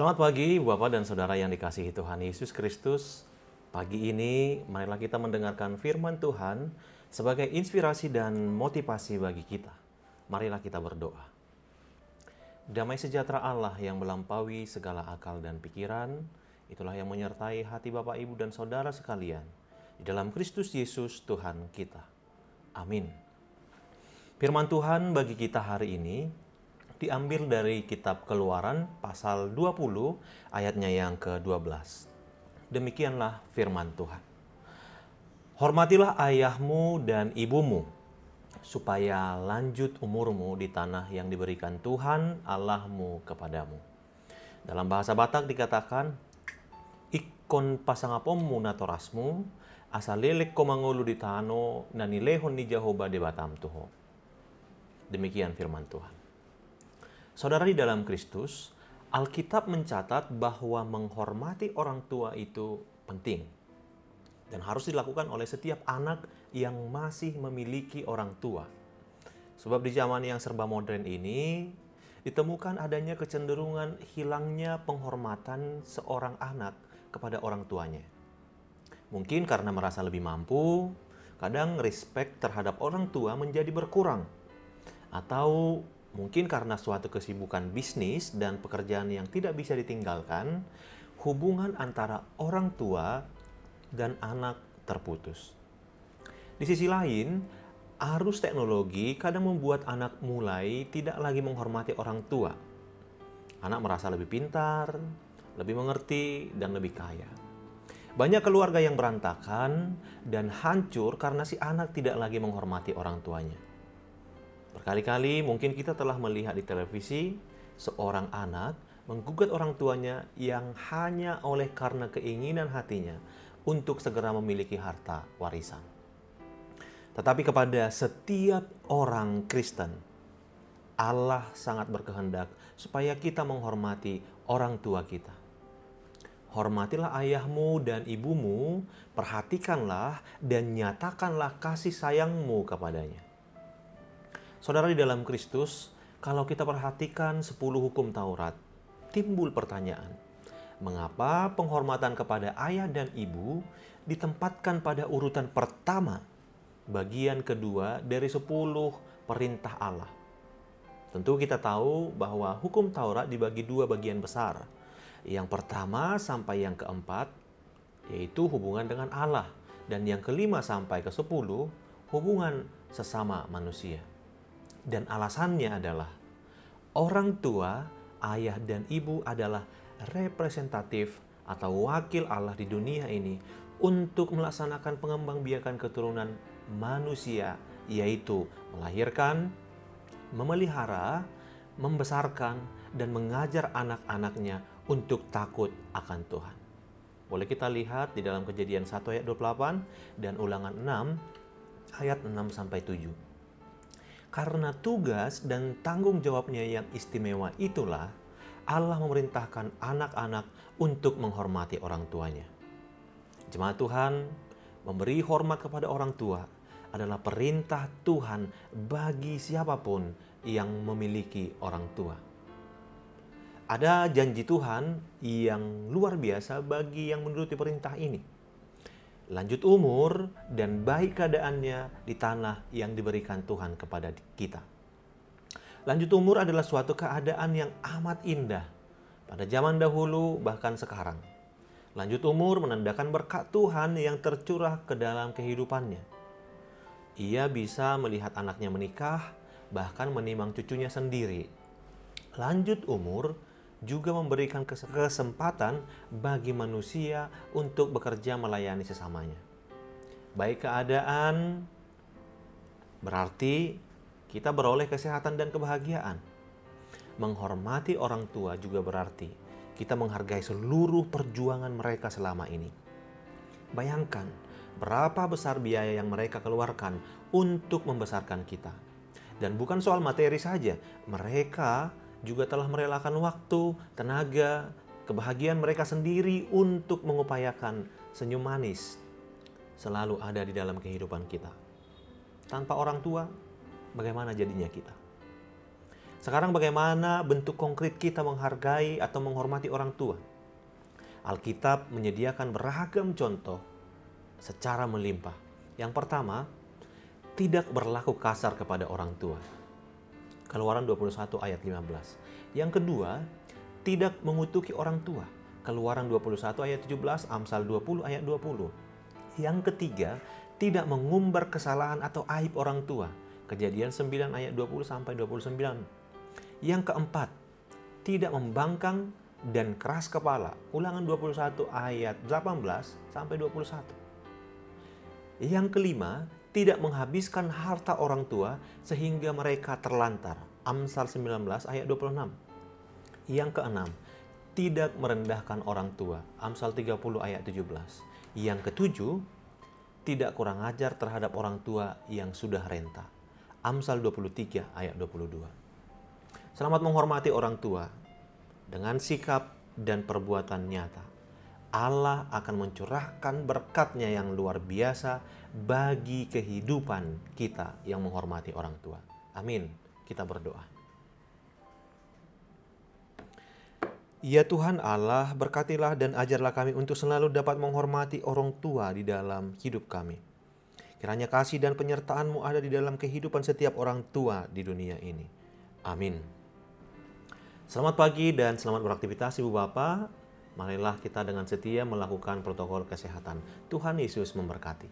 Selamat pagi Bapak dan Saudara yang dikasihi Tuhan Yesus Kristus. Pagi ini marilah kita mendengarkan firman Tuhan sebagai inspirasi dan motivasi bagi kita. Marilah kita berdoa. Damai sejahtera Allah yang melampaui segala akal dan pikiran, itulah yang menyertai hati Bapak, Ibu, dan Saudara sekalian. Di dalam Kristus Yesus Tuhan kita. Amin. Firman Tuhan bagi kita hari ini diambil dari kitab Keluaran pasal 20 ayatnya yang ke-12. Demikianlah firman Tuhan. Hormatilah ayahmu dan ibumu, supaya lanjut umurmu di tanah yang diberikan Tuhan Allahmu kepadamu. Dalam bahasa Batak dikatakan, ikon pasangapommu natorasmu, asalelek komangulu di tano, nanilehon ni Jehovah de batam tuho. Demikian firman Tuhan. Saudara di dalam Kristus, Alkitab mencatat bahwa menghormati orang tua itu penting dan harus dilakukan oleh setiap anak yang masih memiliki orang tua. Sebab di zaman yang serba modern ini, ditemukan adanya kecenderungan hilangnya penghormatan seorang anak kepada orang tuanya. Mungkin karena merasa lebih mampu, kadang respect terhadap orang tua menjadi berkurang. Atau mungkin karena suatu kesibukan bisnis dan pekerjaan yang tidak bisa ditinggalkan, hubungan antara orang tua dan anak terputus. Di sisi lain, arus teknologi kadang membuat anak mulai tidak lagi menghormati orang tua. Anak merasa lebih pintar, lebih mengerti, dan lebih kaya. Banyak keluarga yang berantakan dan hancur karena si anak tidak lagi menghormati orang tuanya. Berkali-kali mungkin kita telah melihat di televisi seorang anak menggugat orang tuanya yang hanya oleh karena keinginan hatinya untuk segera memiliki harta warisan. Tetapi kepada setiap orang Kristen, Allah sangat berkehendak supaya kita menghormati orang tua kita. Hormatilah ayahmu dan ibumu, perhatikanlah dan nyatakanlah kasih sayangmu kepadanya. Saudara di dalam Kristus, kalau kita perhatikan 10 hukum Taurat, timbul pertanyaan, mengapa penghormatan kepada ayah dan ibu ditempatkan pada urutan pertama, bagian kedua dari 10 perintah Allah? Tentu kita tahu bahwa hukum Taurat dibagi 2 bagian besar. Yang pertama sampai yang keempat, yaitu hubungan dengan Allah. Dan yang kelima sampai ke-10, hubungan sesama manusia. Dan alasannya adalah orang tua, ayah dan ibu adalah representatif atau wakil Allah di dunia ini untuk melaksanakan pengembangbiakan keturunan manusia, yaitu melahirkan, memelihara, membesarkan, dan mengajar anak-anaknya untuk takut akan Tuhan. Boleh kita lihat di dalam Kejadian 1 ayat 28 dan Ulangan 6 ayat 6-7. Karena tugas dan tanggung jawabnya yang istimewa itulah Allah memerintahkan anak-anak untuk menghormati orang tuanya. Jemaat Tuhan, memberi hormat kepada orang tua adalah perintah Tuhan bagi siapapun yang memiliki orang tua. Ada janji Tuhan yang luar biasa bagi yang menuruti perintah ini. Lanjut umur dan baik keadaannya di tanah yang diberikan Tuhan kepada kita. Lanjut umur adalah suatu keadaan yang amat indah pada zaman dahulu bahkan sekarang. Lanjut umur menandakan berkat Tuhan yang tercurah ke dalam kehidupannya. Ia bisa melihat anaknya menikah, bahkan menimang cucunya sendiri. Lanjut umur juga memberikan kesempatan bagi manusia untuk bekerja melayani sesamanya. Baik keadaan berarti kita beroleh kesehatan dan kebahagiaan. Menghormati orang tua juga berarti kita menghargai seluruh perjuangan mereka selama ini. Bayangkan berapa besar biaya yang mereka keluarkan untuk membesarkan kita. Dan bukan soal materi saja, mereka juga telah merelakan waktu, tenaga, kebahagiaan mereka sendiri untuk mengupayakan senyum manis selalu ada di dalam kehidupan kita. Tanpa orang tua, bagaimana jadinya kita? Sekarang bagaimana bentuk konkret kita menghargai atau menghormati orang tua? Alkitab menyediakan beragam contoh secara melimpah. Yang pertama, tidak berlaku kasar kepada orang tua. Keluaran 21 ayat 15. Yang kedua, tidak mengutuki orang tua. Keluaran 21 ayat 17, Amsal 20 ayat 20. Yang ketiga, tidak mengumbar kesalahan atau aib orang tua. Kejadian 9 ayat 20 sampai 29. Yang keempat, tidak membangkang dan keras kepala. Ulangan 21 ayat 18 sampai 21. Yang kelima, tidak menghabiskan harta orang tua sehingga mereka terlantar. Amsal 19 ayat 26. Yang keenam, tidak merendahkan orang tua. Amsal 30 ayat 17. Yang ketujuh, tidak kurang ajar terhadap orang tua yang sudah renta. Amsal 23 ayat 22. Selamat menghormati orang tua dengan sikap dan perbuatan nyata. Allah akan mencurahkan berkat-Nya yang luar biasa bagi kehidupan kita yang menghormati orang tua. Amin. Kita berdoa. Ya Tuhan Allah, berkatilah dan ajarlah kami untuk selalu dapat menghormati orang tua di dalam hidup kami. Kiranya kasih dan penyertaan-Mu ada di dalam kehidupan setiap orang tua di dunia ini. Amin. Selamat pagi dan selamat beraktivitas Ibu Bapak. Marilah kita dengan setia melakukan protokol kesehatan. Tuhan Yesus memberkati.